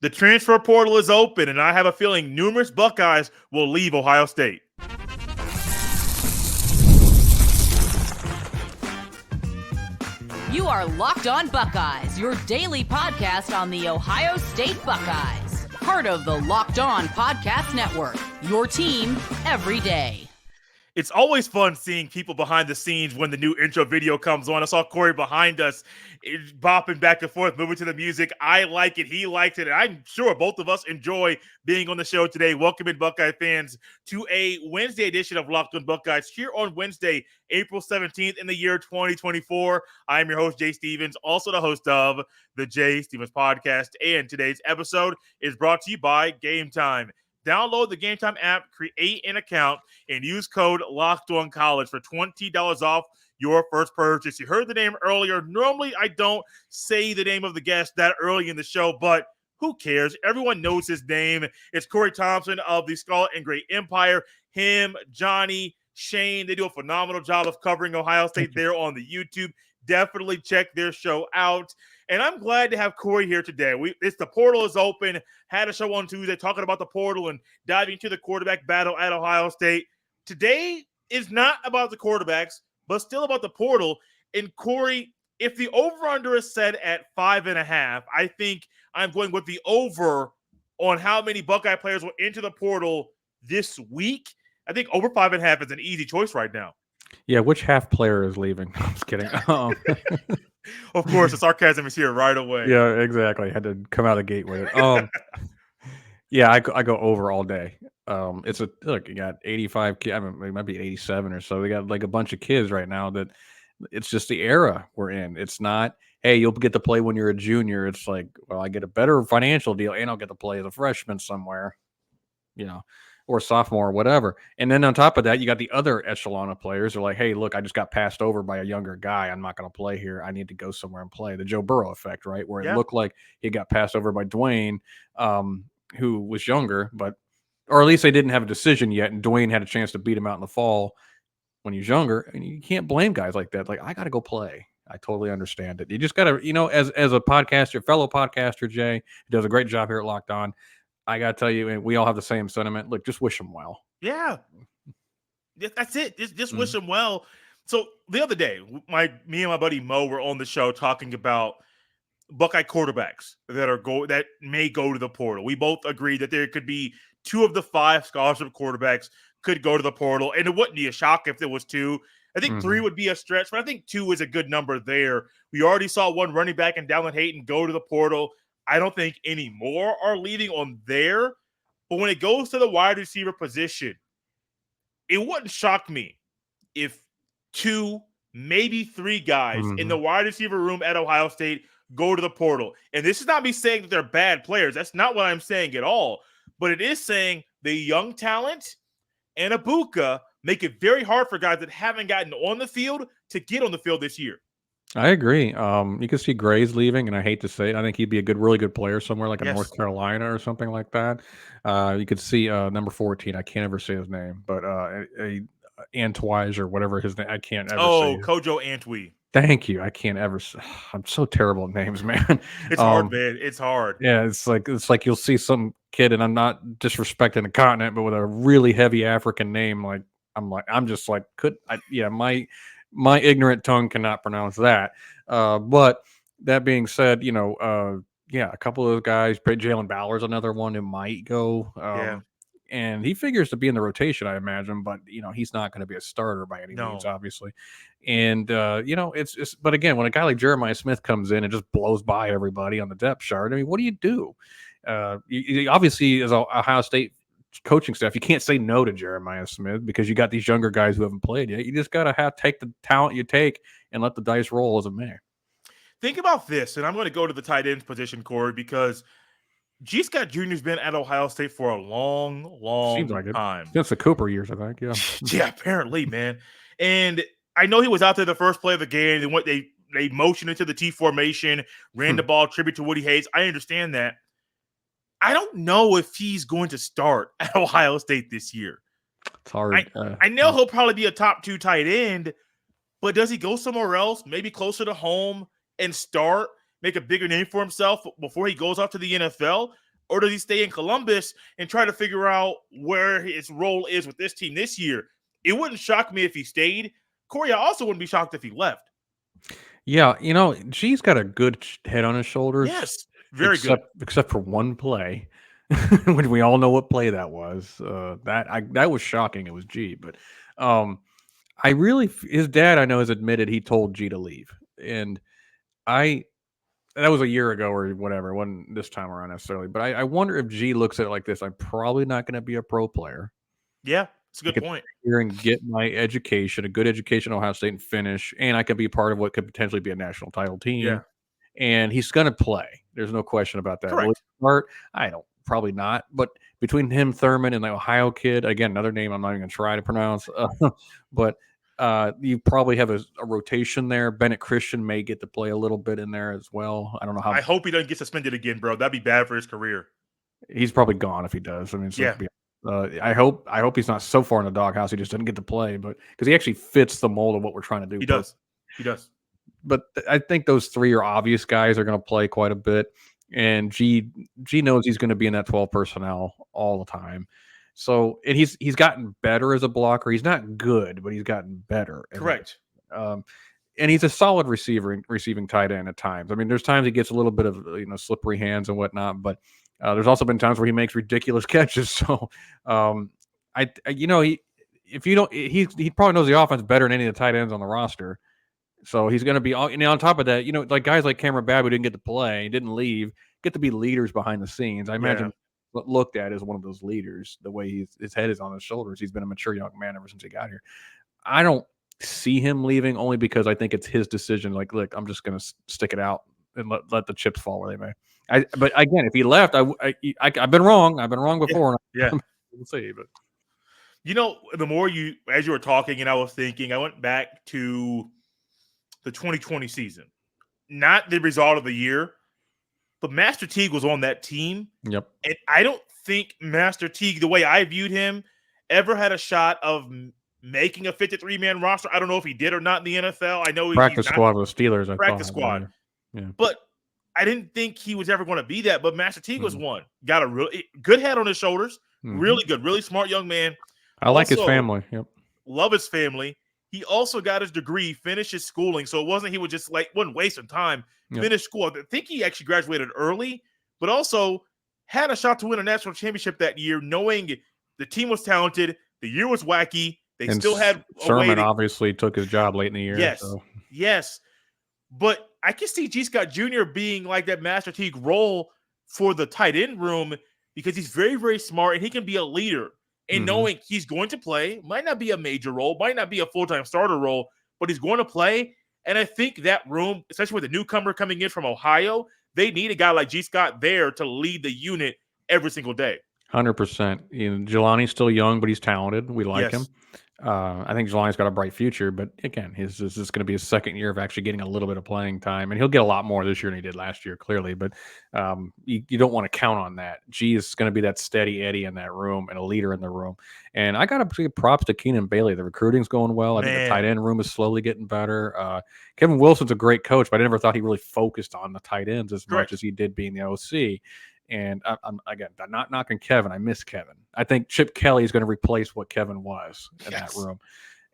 The transfer portal is open, and I have a feeling numerous Buckeyes will leave Ohio State. You are Locked On Buckeyes, your daily podcast on the Ohio State Buckeyes. Part of the Locked On Podcast Network, your team every day. It's always fun seeing people behind the scenes when the new intro video comes on. I saw Cory behind us bopping back and forth, moving to the music. I like it. He likes it. And I'm sure both of us enjoy being on the show today. Welcome in, Buckeye fans, to a Wednesday edition of Locked On Buckeyes here on Wednesday, April 17th in the year 2024. I'm your host, Jay Stevens, also the host of the Jay Stevens Podcast. And today's episode is brought to you by Gametime. Download the Gametime app, create an account, and use code LOCKEDONCollege for $20 off your first purchase. You heard the name earlier. Normally, I don't say the name of the guest that early in the show, but who cares? Everyone knows his name. It's Cory Thompson of the Scarlet and Gray Empire. Him, Johnny, Shane, they do a phenomenal job of covering Ohio State there on the YouTube. Definitely check their show out. And I'm glad to have Cory here today. The portal is open. Had a show on Tuesday talking about the portal and diving into the quarterback battle at Ohio State. Today is not about the quarterbacks, but still about the portal. And Cory, if the over-under is set at 5.5, I think I'm going with the over on how many Buckeye players will enter the portal this week. I think over 5.5 is an easy choice right now. Yeah, which half player is leaving? I'm just kidding. Of course, the sarcasm is here right away. Yeah, exactly. I had to come out of the gate with it. Yeah, I go over all day. Look, you got 85 kids. I mean, it might be 87 or so. We got like a bunch of kids right now that it's just the era we're in. It's not, hey, you'll get to play when you're a junior. It's like, well, I get a better financial deal and I'll get to play as a freshman somewhere, or sophomore or whatever. And then on top of that, you got the other echelon of players who are like, hey, look, I just got passed over by a younger guy. I'm not going to play here. I need to go somewhere and play. The Joe Burrow effect, right? Where it looked like he got passed over by Dwayne, who was younger, or at least they didn't have a decision yet. And Dwayne had a chance to beat him out in the fall when he was younger. And you can't blame guys like that. Like, I got to go play. I totally understand it. You just got to, as a podcaster, fellow podcaster, Jay, who does a great job here at Locked On, I got to tell you, and we all have the same sentiment. Look, just wish them well. Yeah. That's it. Just wish them well. So the other day, me and my buddy Mo were on the show talking about Buckeye quarterbacks that may go to the portal. We both agreed that there could be 2 of the 5 scholarship quarterbacks could go to the portal, and it wouldn't be a shock if there was 2. I think 3 would be a stretch, but I think 2 is a good number there. We already saw one running back in Dallin Hayden go to the portal. I don't think any more are leaving on there. But when it goes to the wide receiver position, it wouldn't shock me if 2, maybe 3 guys in the wide receiver room at Ohio State go to the portal. And this is not me saying that they're bad players. That's not what I'm saying at all. But it is saying the young talent and Ibuka make it very hard for guys that haven't gotten on the field to get on the field this year. I agree. You can see Gray's leaving, and I hate to say it. I think he'd be a really good player somewhere like in North Carolina or something like that. You could see number 14. I can't ever say his name, but Antwise or whatever his name. I can't ever say. Oh, Kojo Antwi. Thank you. I can't ever. I'm so terrible at names, man. It's hard, man. It's hard. Yeah, it's like you'll see some kid, and I'm not disrespecting the continent, but with a really heavy African name, my ignorant tongue cannot pronounce that. But that being said, a couple of those guys. Jalen Ballard's another one who might go. And he figures to be in the rotation, I imagine, but he's not going to be a starter by any means, obviously. And it's but again, when a guy like Jeremiah Smith comes in and just blows by everybody on the depth chart, I mean, what do you do? You obviously, as Ohio State coaching staff, you can't say no to Jeremiah Smith because you got these younger guys who haven't played yet. You just got to take the talent you take and let the dice roll as it may. Think about this, and I'm going to go to the tight end position, Cory, because G. Scott Jr. has been at Ohio State for a long time. Since the Cooper years, I think. Yeah. Yeah, apparently, man. And I know he was out there the first play of the game. They motioned into the T formation, ran the ball, tribute to Woody Hayes. I understand that. I don't know if he's going to start at Ohio State this year. It's hard. I know he'll probably be a top 2 tight end, but does he go somewhere else, maybe closer to home, and start, make a bigger name for himself before he goes off to the NFL? or does he stay in Columbus and try to figure out where his role is with this team this year? It wouldn't shock me if he stayed. Corey, I also wouldn't be shocked if he left. Yeah, G's got a good head on his shoulders. Yes, very good. Except for one play, which we all know what play that was. That was shocking. It was G, but his dad I know has admitted he told G to leave, and that was a year ago or whatever. It wasn't this time around necessarily, but I wonder if G looks at it like this: I'm probably not going to be a pro player. Yeah, it's a good point. Here and get my education, a good education at Ohio State, and finish, and I could be part of what could potentially be a national title team. Yeah. And he's going to play. There's no question about that. Correct. Will he start? I don't. Probably not. But between him, Thurman, and the Ohio kid, again, another name I'm not even going to try to pronounce, but you probably have a rotation there. Bennett Christian may get to play a little bit in there as well. I don't know how. I hope he doesn't get suspended again, bro. That'd be bad for his career. He's probably gone if he does. I mean, yeah. I hope he's not so far in the doghouse he just doesn't get to play, but because he actually fits the mold of what we're trying to do. He does. But I think those three are obvious guys are going to play quite a bit, and G knows he's going to be in that 12 personnel all the time. So, and he's gotten better as a blocker. He's not good, but he's gotten better. Correct. And he's a solid receiving tight end at times. I mean, there's times he gets a little bit of slippery hands and whatnot, but there's also been times where he makes ridiculous catches. So, he probably knows the offense better than any of the tight ends on the roster. So he's going to be on top of that. Like guys like Cameron Babb who didn't get to play, didn't leave, get to be leaders behind the scenes. I imagine looked at as one of those leaders. The way his head is on his shoulders, he's been a mature young man ever since he got here. I don't see him leaving only because I think it's his decision. Like, look, I'm just going to stick it out and let the chips fall where they may. But again, if he left, I've been wrong. I've been wrong before. Yeah, we'll see. But the more as you were talking, and I was thinking, I went back to the 2020 season, not the result of the year, but Master Teague was on that team. Yep. And I don't think Master Teague, the way I viewed him, ever had a shot of making a 53-man roster. I don't know if he did or not in the NFL. I know practice squad with the Steelers. Practice squad. Yeah. But I didn't think he was ever going to be that. But Master Teague was one. Got a really good head on his shoulders. Really good, really smart young man. I like his family. Yep. Love his family. He also got his degree, finished his schooling. So it wasn't, he was just wasn't wasting time, finished school. I think he actually graduated early, but also had a shot to win a national championship that year, knowing the team was talented. The year was wacky. They still had Sermon obviously took his job late in the year. Yes. So. Yes. But I can see G. Scott Jr. being like that Master Teague role for the tight end room because he's very, very smart and he can be a leader. And knowing he's going to play, might not be a major role, might not be a full-time starter role, but he's going to play. And I think that room, especially with a newcomer coming in from Ohio, they need a guy like G. Scott there to lead the unit every single day. 100%. Jelani's still young, but he's talented. We like him. I think Jelani's got a bright future, but again, this is going to be his second year of actually getting a little bit of playing time, and he'll get a lot more this year than he did last year, clearly. But you don't want to count on that. G is going to be that steady Eddie in that room and a leader in the room. And I got to give props to Keenan Bailey. The recruiting's going well. I think the tight end room is slowly getting better. Kevin Wilson's a great coach, but I never thought he really focused on the tight ends as much as he did being the OC. And I'm not knocking Kevin. I miss Kevin. I think Chip Kelly is going to replace what Kevin was in that room.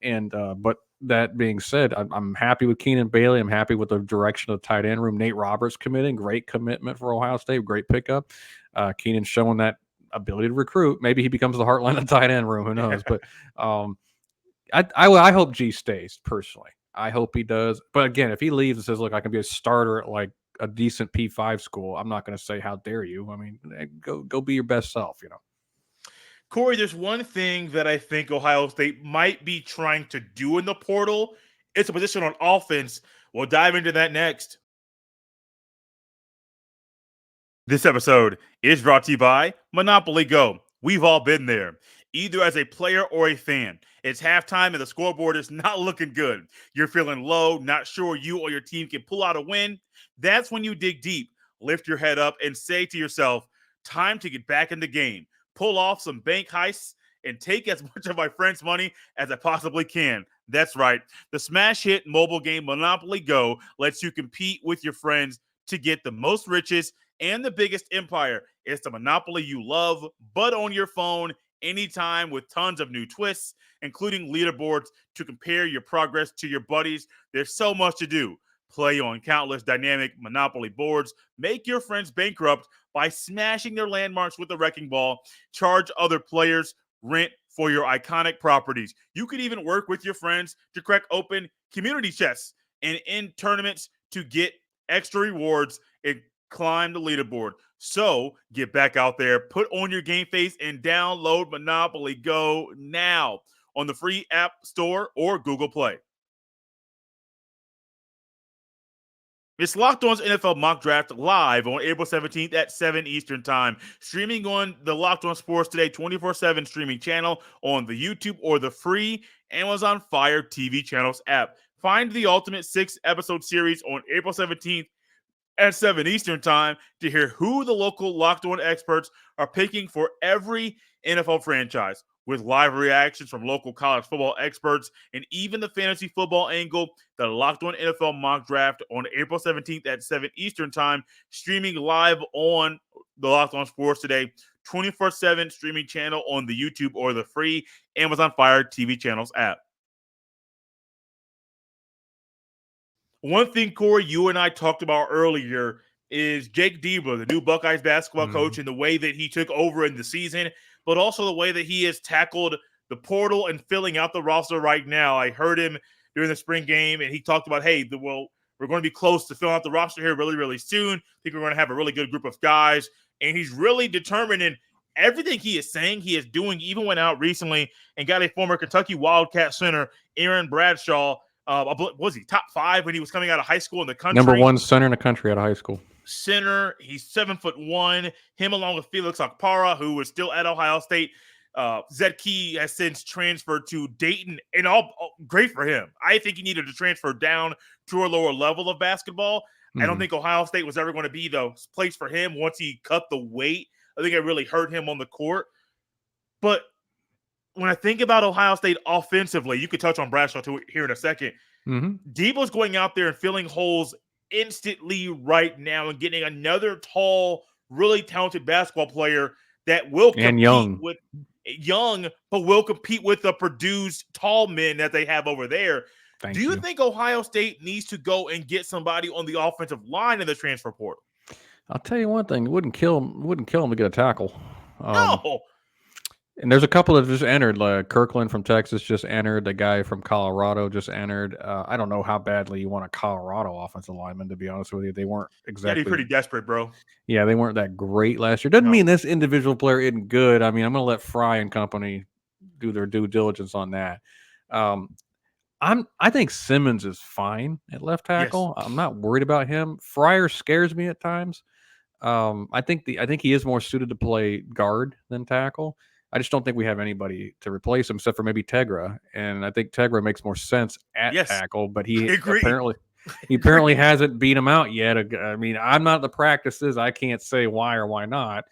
And but that being said, I'm happy with Keenan Bailey. I'm happy with the direction of the tight end room. Nate Roberts committing, great commitment for Ohio State, great pickup. Keenan's showing that ability to recruit. Maybe he becomes the heartland of the tight end room. Who knows? But I hope G stays personally. I hope he does. But again, if he leaves and says, "Look, I can be a starter at like a decent P5 school," I'm not going to say how dare you. I mean, go be your best self, Corey, there's one thing that I think Ohio State might be trying to do in the portal. It's a position on offense. We'll dive into that next. This episode is brought to you by Monopoly Go. We've all been there, either as a player or a fan. It's halftime and the scoreboard is not looking good. You're feeling low, not sure you or your team can pull out a win. That's when you dig deep, lift your head up, and say to yourself, time to get back in the game, pull off some bank heists, and take as much of my friends' money as I possibly can. That's right. The smash hit mobile game Monopoly Go lets you compete with your friends to get the most riches and the biggest empire. It's the monopoly you love, but on your phone anytime with tons of new twists, including leaderboards to compare your progress to your buddies. There's so much to do. Play on countless dynamic Monopoly boards. Make your friends bankrupt by smashing their landmarks with a wrecking ball. Charge other players rent for your iconic properties. You could even work with your friends to crack open community chests and in tournaments to get extra rewards and climb the leaderboard. So get back out there, put on your game face, and download Monopoly Go now on the free App Store or Google Play. It's Locked On's NFL Mock Draft live on April 17th at 7 Eastern Time. Streaming on the Locked On Sports Today 24/7 streaming channel on the YouTube or the free Amazon Fire TV channels app. Find the ultimate 6-episode series on April 17th at 7 Eastern Time to hear who the local Locked On experts are picking for every NFL franchise. With live reactions from local college football experts and even the fantasy football angle, the Locked On NFL Mock Draft on April 17th at 7 Eastern Time, streaming live on the Locked On Sports Today 24/7 streaming channel on the YouTube or the free Amazon Fire TV channels app. One thing, Corey, you and I talked about earlier is Jake Diebler, the new Buckeyes basketball coach, and the way that he took over in the season, but also the way that he has tackled the portal and filling out the roster right now. I heard him during the spring game, and he talked about, hey, we're going to be close to filling out the roster here really, really soon. I think we're going to have a really good group of guys, and he's really determined in everything he is saying, he is doing. Even went out recently and got a former Kentucky Wildcat center, Aaron Bradshaw. Was he top 5 when he was coming out of high school in the country? Number 1 center in the country out of high school. Center. He's 7'1". Him along with Felix Okpara, who was still at Ohio State. Zed Key has since transferred to Dayton, and all great for him. I think he needed to transfer down to a lower level of basketball. I don't think Ohio State was ever going to be the place for him once he cut the weight. I think it really hurt him on the court. But when I think about Ohio State offensively, you could touch on Bradshaw too here in a second. Debo's going out there and filling holes instantly right now and getting another tall, really talented basketball player that will compete with young, but will compete with the Purdue's tall men that they have over there. Do you think Ohio State needs to go and get somebody on the offensive line in the transfer portal? I'll tell you one thing: it wouldn't kill him. It wouldn't kill him to get a tackle. No. And there's a couple that just entered. Like Kirkland from Texas just entered. The guy from Colorado just entered. I don't know how badly you want a Colorado offensive lineman, to be honest with you. They weren't exactly. Yeah, pretty desperate, bro. Yeah, they weren't that great last year. Doesn't mean this individual player isn't good. I mean, I'm going to let Fry and company do their due diligence on that. I think Simmons is fine at left tackle. Yes. I'm not worried about him. Fryer scares me at times. I think he is more suited to play guard than tackle. I just don't think we have anybody to replace him except for maybe Tegra. And I think Tegra makes more sense at tackle, but he apparently hasn't beat him out yet. I mean, I'm not at the practices. I can't say why or why not.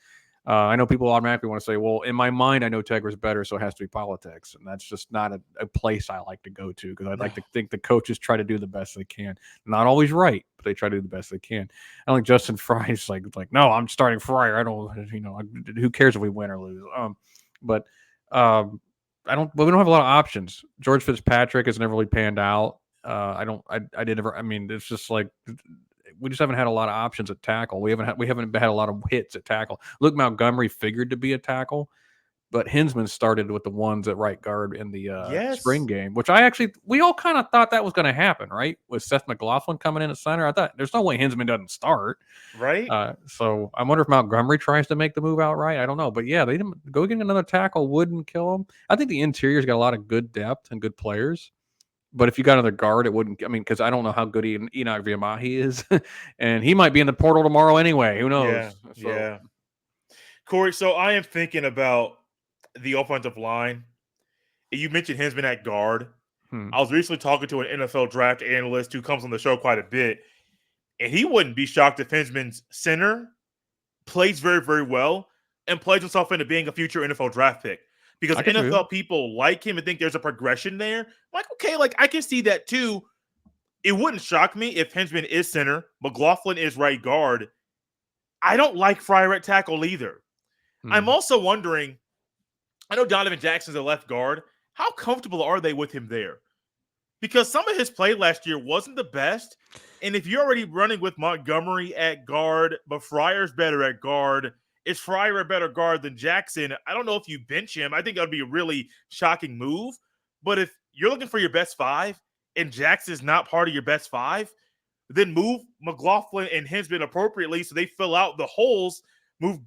I know people automatically want to say, well, in my mind, I know Tegra's better, so it has to be politics. And that's just not a place I like to go to because I'd like to think the coaches try to do the best they can. Not always right, but they try to do the best they can. I don't think Justin Fry's like, no, I'm starting Fryer. I don't, who cares if we win or lose? But we don't have a lot of options. George Fitzpatrick has never really panned out. It's just like we just haven't had a lot of options at tackle. We haven't had a lot of hits at tackle. Luke Montgomery figured to be a tackle, but Hinsman started with the ones at right guard in the spring game, which we all kind of thought that was going to happen, right? With Seth McLaughlin coming in at center, I thought there's no way Hinsman doesn't start, right? So I wonder if Montgomery tries to make the move outright. I don't know, but yeah, they didn't go getting another tackle wouldn't kill him. I think the interior's got a lot of good depth and good players. But if you got another guard, it wouldn't. I mean, because I don't know how good Enoch Viamahi is, and he might be in the portal tomorrow anyway. Who knows? Yeah. Corey, so I am thinking about the offensive line. You mentioned Hinsman at guard. I was recently talking to an NFL draft analyst who comes on the show quite a bit, and he wouldn't be shocked if Hinsman's center plays very, very well and plays himself into being a future NFL draft pick. Because NFL people like him and think there's a progression there. I'm like, okay, I can see that too. It wouldn't shock me if Hinsman is center, McLaughlin is right guard. I don't like Fryer at tackle either. I'm Mm. also wondering, I know Donovan Jackson's a left guard. How comfortable are they with him there? Because some of his play last year wasn't the best. And if you're already running with Montgomery at guard, but Fryer's better at guard, is Fryer a better guard than Jackson? I don't know if you bench him. I think that would be a really shocking move. But if you're looking for your best five and Jackson's not part of your best five, then move McLaughlin and Hinsman appropriately so they fill out the holes, move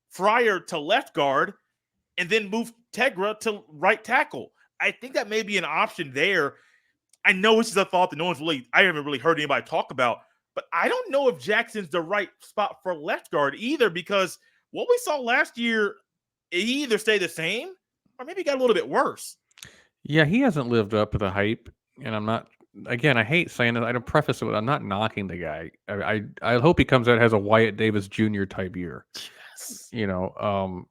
Fryer to left guard, and then move Tegra to right tackle. I think that may be an option there. I know this is a thought that I haven't really heard anybody talk about, but I don't know if Jackson's the right spot for left guard either, because what we saw last year, he either stayed the same or maybe got a little bit worse. Yeah, he hasn't lived up to the hype, and I'm not. Again, I hate saying it. I don't preface it with I'm not knocking the guy. I hope he comes out and has a Wyatt Davis Jr. type year. Yes.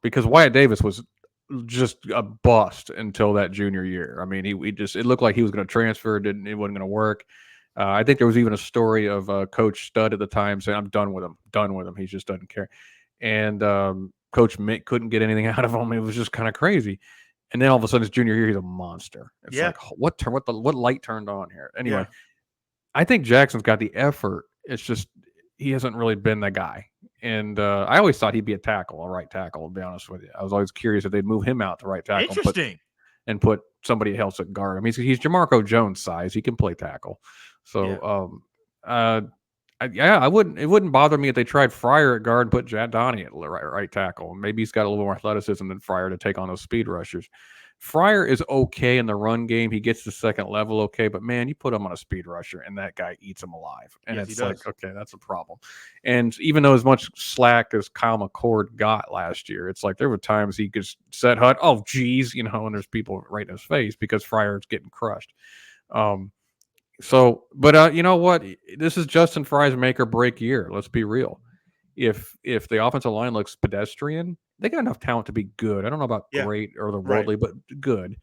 Because Wyatt Davis was just a bust until that junior year. I mean, he just it looked like he was going to transfer. It wasn't going to work. I think there was even a story of Coach Stud at the time saying, "I'm done with him. Done with him. He just doesn't care." And Coach Mick couldn't get anything out of him. It was just kind of crazy. And then all of a sudden, his junior year, he's a monster. It's like what light turned on here? Anyway, I think Jackson's got the effort. It's just he hasn't really been the guy. And I always thought he'd be a right tackle, to be honest with you. I was always curious if they'd move him out to right tackle. Interesting. And put somebody else at guard. I mean, he's Jamarco Jones size. He can play tackle. So, it wouldn't bother me if they tried Fryer at guard and put Jad Donnie at right tackle. Maybe he's got a little more athleticism than Fryer to take on those speed rushers. Fryer is okay in the run game. He gets to second level okay, but man, you put him on a speed rusher and that guy eats him alive. And it's like, okay, that's a problem. And even though as much slack as Kyle McCord got last year, it's like there were times he could set Hutt, oh geez, and there's people right in his face because Fryer's getting crushed. But you know what? This is Justin Fry's make or break year. Let's be real. If the offensive line looks pedestrian, they got enough talent to be good. I don't know about great or the worldly, but good.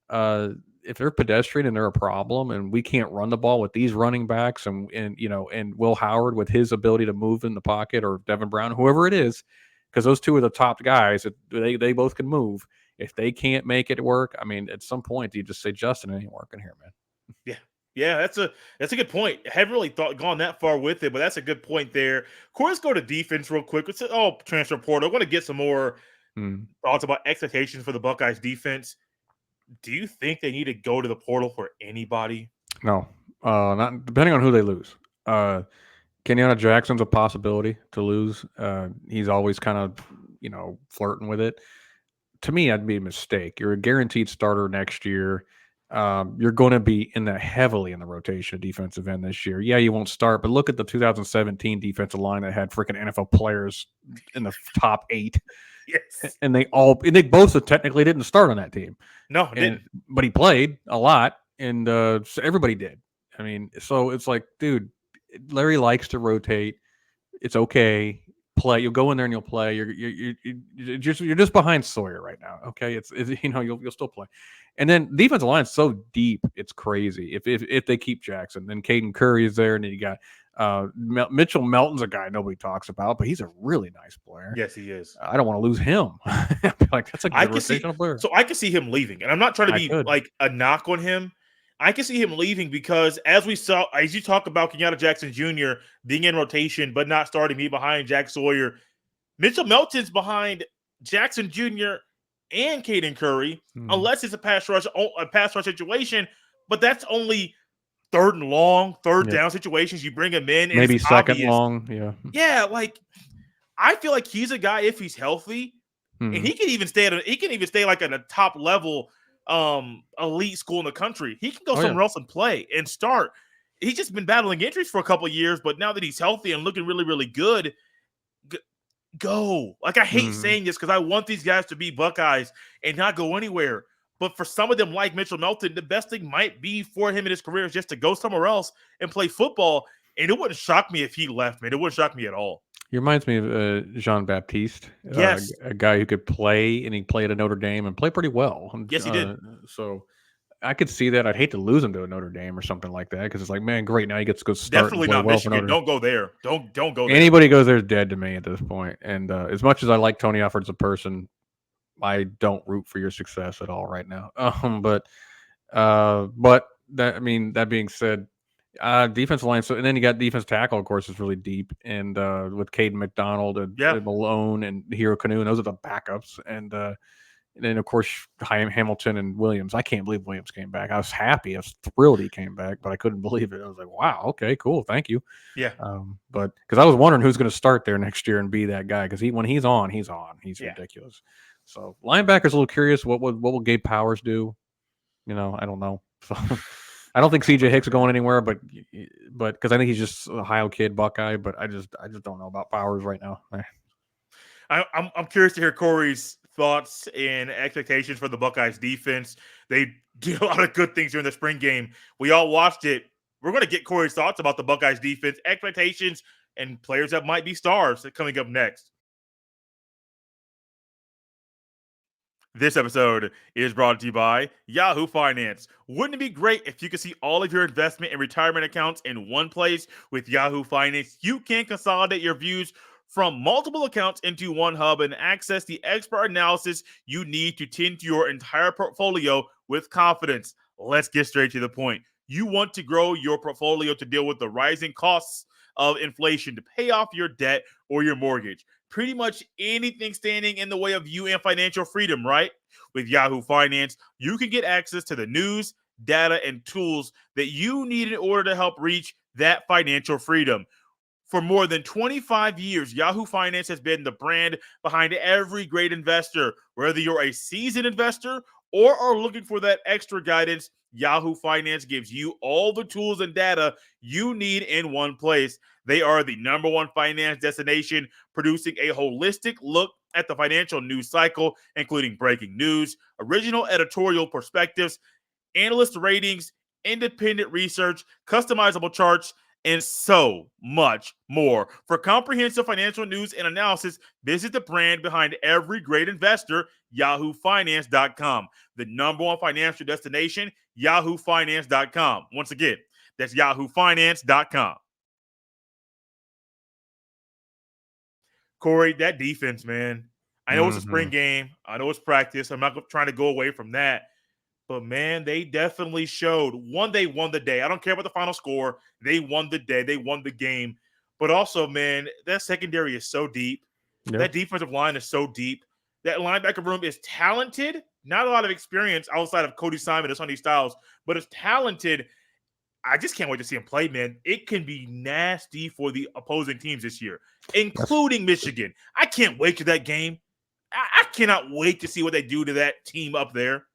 If they're pedestrian and they're a problem, and we can't run the ball with these running backs, and Will Howard with his ability to move in the pocket, or Devin Brown, whoever it is, because those two are the top guys. They both can move. If they can't make it work, I mean, at some point you just say, Justin, it ain't working here, man. Yeah. Yeah, that's a good point. I haven't really gone that far with it, but that's a good point there. Corey, let's go to defense real quick. Let's transfer portal. I want to get some more thoughts about expectations for the Buckeyes defense. Do you think they need to go to the portal for anybody? No, not depending on who they lose. Kenyatta Jackson's a possibility to lose. He's always kind of flirting with it. To me, that'd be a mistake. You're a guaranteed starter next year. You're going to be heavily in the rotation of defensive end this year. Yeah, you won't start, but look at the 2017 defensive line that had freaking NFL players in the top 8. Yes, and they both technically didn't start on that team. No, didn't. But he played a lot, and so everybody did. I mean, so it's like, dude, Larry likes to rotate. It's okay. Play. You'll go in there and you'll play. You're just behind Sawyer right now. Okay, it's you'll still play. And then defensive line is so deep, it's crazy. If they keep Jackson, then Caden Curry is there, and then you got Mitchell Melton's a guy nobody talks about, but he's a really nice player. Yes, he is. I don't want to lose him. Like that's a good rotational player. So I can see him leaving, and I'm not trying to be like a knock on him. I can see him leaving because as you talk about Kenyatta Jackson Jr. being in rotation but not starting, me behind Jack Sawyer, Mitchell Melton's behind Jackson Jr. and Caden Curry, unless it's a pass rush situation. But that's only third and long, down situations. You bring him in, maybe second long, yeah. Like I feel like he's a guy if he's healthy, and he can even stay like at a top level. Elite school in the country. He can go somewhere else and play and start. He's just been battling injuries for a couple of years, but now that he's healthy and looking really, really good, go. Like I hate saying this because I want these guys to be Buckeyes and not go anywhere. But for some of them, like Mitchell Melton, the best thing might be for him in his career is just to go somewhere else and play football. And it wouldn't shock me if he left, man. It wouldn't shock me at all. He reminds me of Jean-Baptiste. Yes. A guy who could play, and he played at Notre Dame and played pretty well. Yes, he did. So, I could see that. I'd hate to lose him to a Notre Dame or something like that because it's like, man, great. Now he gets to go start Definitely and play not well for Michigan. Notre Dame. Don't go there. Don't go there. Anybody goes there is dead to me at this point. And as much as I like Tony Alford as a person, I don't root for your success at all right now. But that, I mean, that being said, defensive line. So, and then you got defense tackle, of course, is really deep. And with Caden McDonald and Malone and Hero Canoe, and those are the backups. And then, of course, Hamilton and Williams. I can't believe Williams came back. I was happy. I was thrilled he came back, but I couldn't believe it. I was like, wow, okay, cool. Thank you. Yeah. But because I was wondering who's going to start there next year and be that guy. Because when he's on. He's ridiculous. So linebackers a little curious. What will Gabe Powers do? I don't know. So I don't think CJ Hicks is going anywhere, but because I think he's just a Ohio kid, Buckeye. But I just don't know about Powers right now. I'm curious to hear Corey's thoughts and expectations for the Buckeyes defense. They did a lot of good things during the spring game. We all watched it. We're going to get Corey's thoughts about the Buckeyes defense, expectations, and players that might be stars coming up next. This episode is brought to you by Yahoo Finance. Wouldn't it be great if you could see all of your investment and retirement accounts in one place? With Yahoo Finance, you can consolidate your views from multiple accounts into one hub and access the expert analysis you need to tend to your entire portfolio with confidence. Let's get straight to the point. You want to grow your portfolio to deal with the rising costs of inflation, to pay off your debt or your mortgage. Pretty much anything standing in the way of you and financial freedom, right? With Yahoo Finance, you can get access to the news, data, and tools that you need in order to help reach that financial freedom. For more than 25 years, Yahoo Finance has been the brand behind every great investor. Whether you're a seasoned investor or are looking for that extra guidance, Yahoo Finance gives you all the tools and data you need in one place. They are the number one finance destination, producing a holistic look at the financial news cycle, including breaking news, original editorial perspectives, analyst ratings, independent research, customizable charts, and so much more. For comprehensive financial news and analysis, visit the brand behind every great investor, yahoofinance.com. The number one financial destination, yahoofinance.com. Once again, that's yahoofinance.com. Corey, that defense, man. I know it's a spring game. I know it's practice. I'm not trying to go away from that. But, man, they definitely showed. One, they won the day. I don't care about the final score. They won the day. They won the game. But also, man, that secondary is so deep. Yep. That defensive line is so deep. That linebacker room is talented. Not a lot of experience outside of Cody Simon and Sonny Styles, but it's talented. I just can't wait to see him play, man. It can be nasty for the opposing teams this year, including Michigan. I can't wait to that game. I cannot wait to see what they do to that team up there.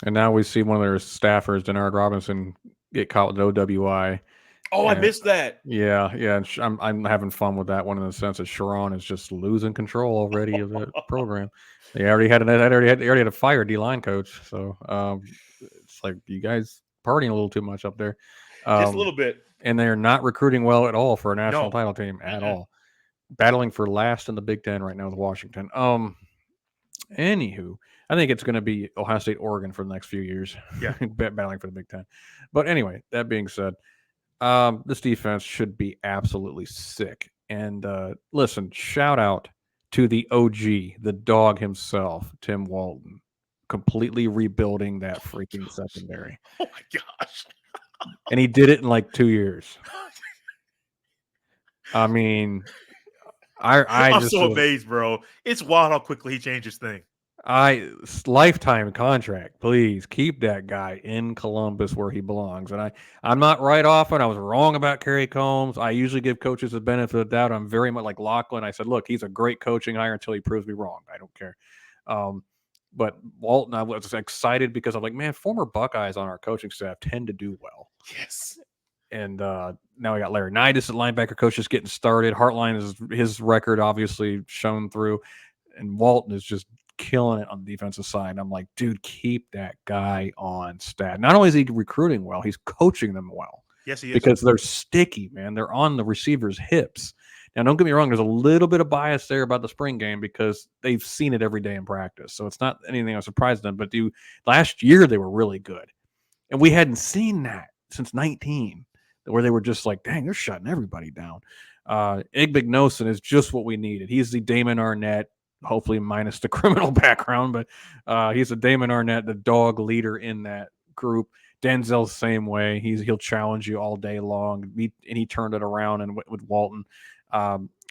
And now we see one of their staffers, Denard Robinson, get caught with OWI. Oh, I missed that. Yeah. And I'm having fun with that one in the sense that Sharon is just losing control already of that program. They already had a fire D-line coach, so it's like you guys partying a little too much up there. Just a little bit. And they're not recruiting well at all for a national title team at all. Battling for last in the Big Ten right now with Washington. Anywho, I think it's going to be Ohio State, Oregon for the next few years. Yeah. Battling for the Big Ten. But anyway, that being said, this defense should be absolutely sick. And listen, shout out to the OG, the dog himself, Tim Walton, completely rebuilding that freaking secondary. Oh, my gosh. And he did it in like 2 years. I mean, I'm just so amazed, bro. It's wild how quickly he changed his thing. Lifetime contract, please keep that guy in Columbus where he belongs. And I'm not right often. I was wrong about Kerry Combs. I usually give coaches the benefit of the doubt. I'm very much like Lachlan. I said, look, he's a great coaching hire until he proves me wrong. I don't care. But Walton, I was excited because I'm like, man, former Buckeyes on our coaching staff tend to do well. Yes. And now we got Larry Nidus at linebacker coach just getting started. Hartline is his record obviously shown through. And Walton is just killing it on the defensive side. And I'm like, dude, keep that guy on staff. Not only is he recruiting well, he's coaching them well. Yes, he is. Because they're sticky, man. They're on the receiver's hips. Now, don't get me wrong. There's a little bit of bias there about the spring game because they've seen it every day in practice. So it's not anything I'm surprised in. But last year they were really good. And we hadn't seen that since 19, where they were just like, dang, they're shutting everybody down. Igbignosin is just what we needed. He's the Damon Arnett, hopefully minus the criminal background, but he's a Damon Arnett, the dog leader in that group. Denzel's the same way. He'll challenge you all day long. And he turned it around and with Walton.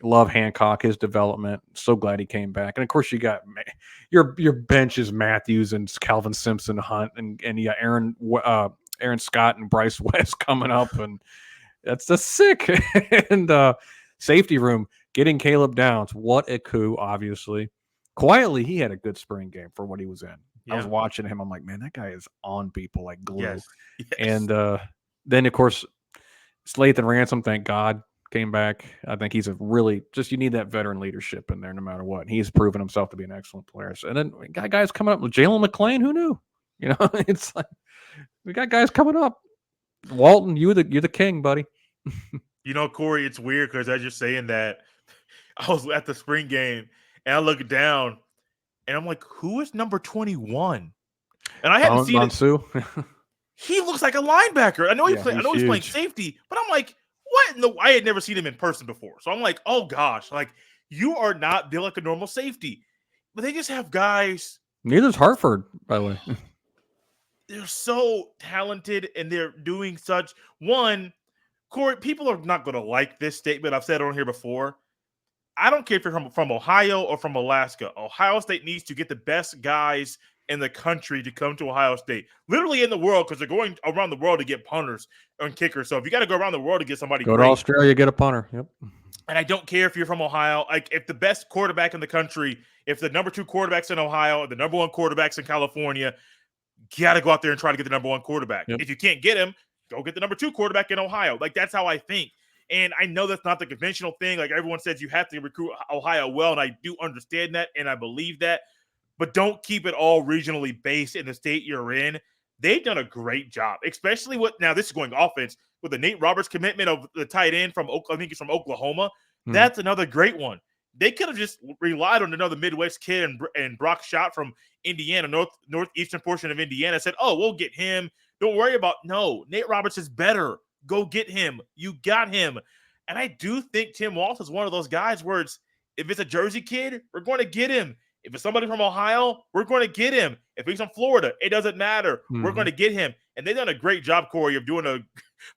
Love Hancock, his development. So glad he came back. And of course, you got your bench is Matthews and Calvin Simpson, Hunt, and yeah, Aaron Scott and Bryce West coming up, and that's sick. And safety room, getting Caleb Downs. What a coup! Obviously, quietly he had a good spring game for what he was in. Yeah. I was watching him. I'm like, man, that guy is on people like glue. Yes. And then of course, Lathan Ransom, thank God, came back. I think he's you need that veteran leadership in there no matter what. And he's proven himself to be an excellent player. So, and then we got guys coming up. Jalen McClain, who knew? You know, it's like we got guys coming up. Walton, you're the king, buddy. You know, Corey, it's weird because as you're saying that, I was at the spring game and I look down and I'm like, who is number 21? And I hadn't seen it. He looks like a linebacker. I know he's playing safety, but I'm like, what? I had never seen him in person before. So I'm like, oh gosh, like you are not built like a normal safety. But they just have guys. Neither's Hartford, by the way. They're so talented and they're doing such. One, Corey, people are not going to like this statement. I've said it on here before. I don't care if you're from Ohio or from Alaska. Ohio State needs to get the best guys in the country to come to Ohio State. Literally in the world, because they're going around the world to get punters and kickers. So if you got to go around the world to get somebody Go to Australia, get a punter. Yep. And I don't care if you're from Ohio. Like, if the best quarterback in the country, if the number 2 quarterback's in Ohio, the number 1 quarterback's in California, you got to go out there and try to get the number 1 quarterback. Yep. If you can't get him, go get the number 2 quarterback in Ohio. Like, that's how I think. And I know that's not the conventional thing. Like, everyone says you have to recruit Ohio well, and I do understand that, and I believe that. But don't keep it all regionally based in the state you're in. They've done a great job, especially now this is going offense, with the Nate Roberts commitment of the tight end from, I think he's from Oklahoma. Mm-hmm. That's another great one. They could have just relied on another Midwest kid and Brock Schott from Indiana, northeastern portion of Indiana, said, oh, we'll get him. Don't worry about – no, Nate Roberts is better. Go get him. You got him. And I do think Tim Walsh is one of those guys where if it's a Jersey kid, we're going to get him. If it's somebody from Ohio, we're going to get him. If he's from Florida, it doesn't matter. Mm-hmm. We're going to get him. And they've done a great job, Corey, of doing a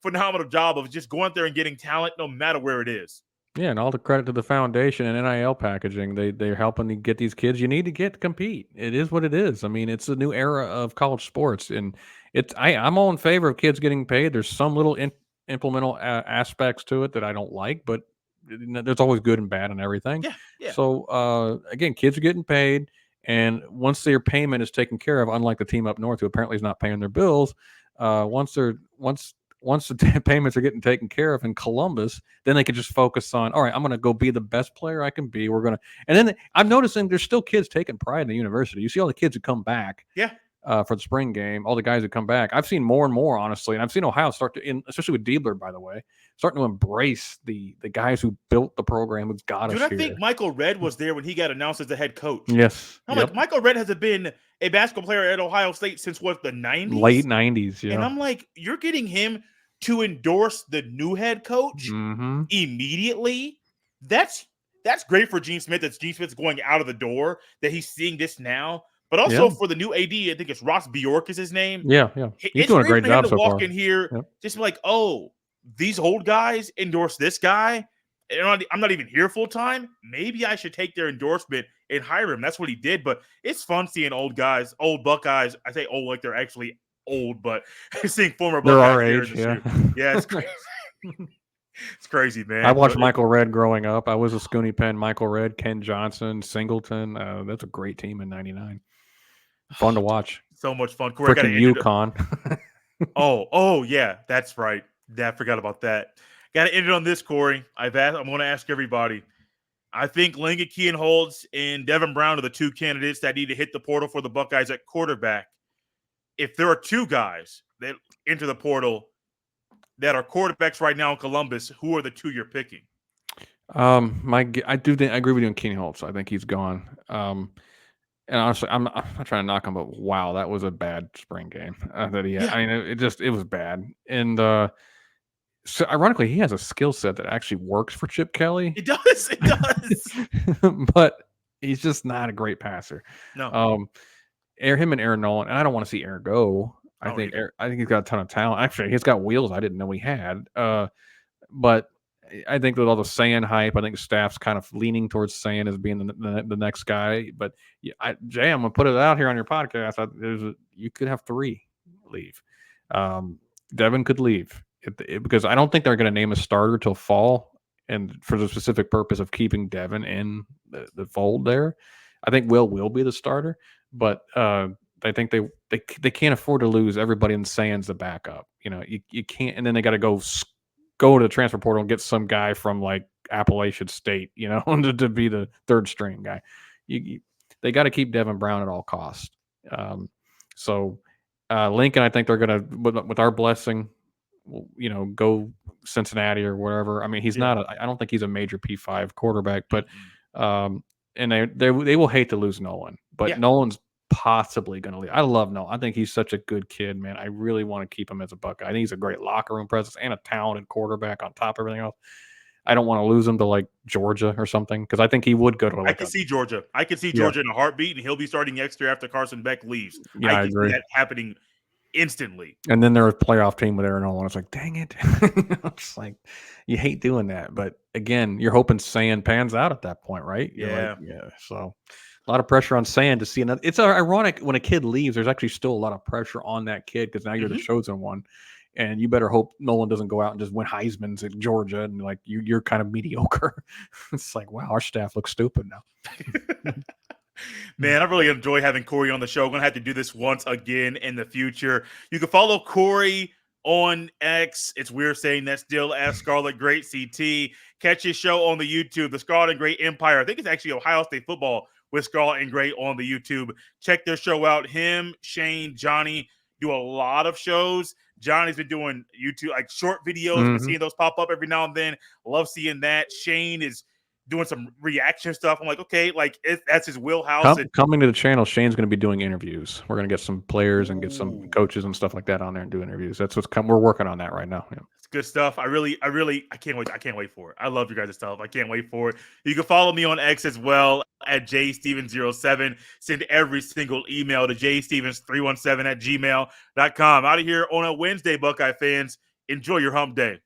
phenomenal job of just going out there and getting talent no matter where it is. Yeah, and all the credit to the foundation and NIL packaging. They're helping to get these kids. You need to get to compete. It is what it is. I mean, it's a new era of college sports, and I'm all in favor of kids getting paid. There's some little implemental aspects to it that I don't like, but there's always good and bad and everything. Yeah. So again, kids are getting paid, and once their payment is taken care of, unlike the team up north who apparently is not paying their bills, once the payments are getting taken care of in Columbus, then they can just focus on, all right, I'm going to go be the best player I can be. And then I'm noticing there's still kids taking pride in the university. You see all the kids who come back. Yeah. For the spring game, all the guys who come back, I've seen more and more, honestly, and I've seen Ohio start to, especially with Diebler, by the way, starting to embrace the guys who built the program, who's got us here. I think Michael Redd was there when he got announced as the head coach. Yes. I'm like, Michael Redd hasn't been a basketball player at Ohio State since the 90s? Late 90s, yeah. And I'm like, you're getting him to endorse the new head coach immediately? That's great for Gene Smith. That Gene Smith's going out of the door, that he's seeing this now. But also for the new AD, I think it's Ross Bjork is his name. Yeah. He's doing a great job so far. Walk in here, just be like, oh, these old guys endorse this guy. And I'm not even here full time. Maybe I should take their endorsement and hire him. That's what he did. But it's fun seeing old guys, old Buckeyes. I say old like they're actually old, but seeing former Buckeyes. They're our age, yeah, it's crazy. It's crazy, man. I watched Michael Redd growing up. I was a Scooney Penn, Michael Redd, Ken Johnson, Singleton. That's a great team in '99. Fun to watch. So much fun. Corey, freaking UConn. oh, yeah, that's right. I forgot about that. Got to end it on this, Corey. I'm going to ask everybody. I think Linga Holtz and Devin Brown are the 2 candidates that need to hit the portal for the Buckeyes at quarterback. If there are 2 guys that enter the portal that are quarterbacks right now in Columbus, who are the 2 you're picking? I agree with you on Keenan Holtz. I think he's gone. And honestly, I'm not trying to knock him, but wow, that was a bad spring game that he had. Yeah, I mean, it was bad. And so ironically, he has a skill set that actually works for Chip Kelly, it does. It does. but he's just not a great passer. No, Um, him and Aaron Nolan, and I don't want to see Aaron go. I don't either. I think he's got a ton of talent. Actually, he's got wheels I didn't know he had. But I think with all the Sand hype, I think the staff's kind of leaning towards Sand as being the next guy. But yeah, Jay, I'm gonna put it out here on your podcast. You could have 3 leave. Devin could leave because I don't think they're going to name a starter till fall, and for the specific purpose of keeping Devin in the fold there. I think will be the starter, but I think they can't afford to lose everybody in Sands the backup. You can't, and then they got to go to the transfer portal and get some guy from like Appalachian State, to be the third string guy. They got to keep Devin Brown at all costs. So Lincoln, I think they're going to, with our blessing, go Cincinnati or wherever. I mean, he's not. I don't think he's a major P5 quarterback, but and they will hate to lose Nolan, but Nolan's possibly going to leave. I love Nolan. I think he's such a good kid, man. I really want to keep him as a Buckeye. I think he's a great locker room presence and a talented quarterback on top of everything else. I don't want to lose him to like Georgia or something because I think he would go to. I can see Georgia. I can see Georgia in a heartbeat, and he'll be starting next year after Carson Beck leaves. Yeah, I agree. See that happening instantly. And then they're a playoff team with Aaron Nolan. It's like, dang it. It's like, you hate doing that. But again, you're hoping Sand pans out at that point, right? Yeah. So a lot of pressure on Sand to see another. It's ironic when a kid leaves, there's actually still a lot of pressure on that kid because now you're the chosen one. And you better hope Nolan doesn't go out and just win Heisman's at Georgia and like you're kind of mediocre. It's like, wow, our staff looks stupid now. Man, I really enjoy having Cory on the show. I'm going to have to do this once again in the future. You can follow Cory on X. It's weird saying that still, as Scarlet Great CT. Catch his show on the YouTube, the Scarlet and Great Empire. I think it's actually Ohio State football with Scarlet and Great on the YouTube. Check their show out. Him, Shane, Johnny do a lot of shows. Johnny's been doing YouTube, like short videos. Been seeing those pop up every now and then. Love seeing that. Shane is doing some reaction stuff. I'm like, okay, like that's his wheelhouse. Coming to the channel, Shane's going to be doing interviews. We're going to get some players and get some coaches and stuff like that on there and do interviews. That's what's we're working on that right now. Yeah. It's good stuff. I can't wait. I can't wait for it. I love you guys' stuff. I can't wait for it. You can follow me on X as well at jstevens07. Send every single email to jstevens317@gmail.com. Out of here on a Wednesday, Buckeye fans. Enjoy your hump day.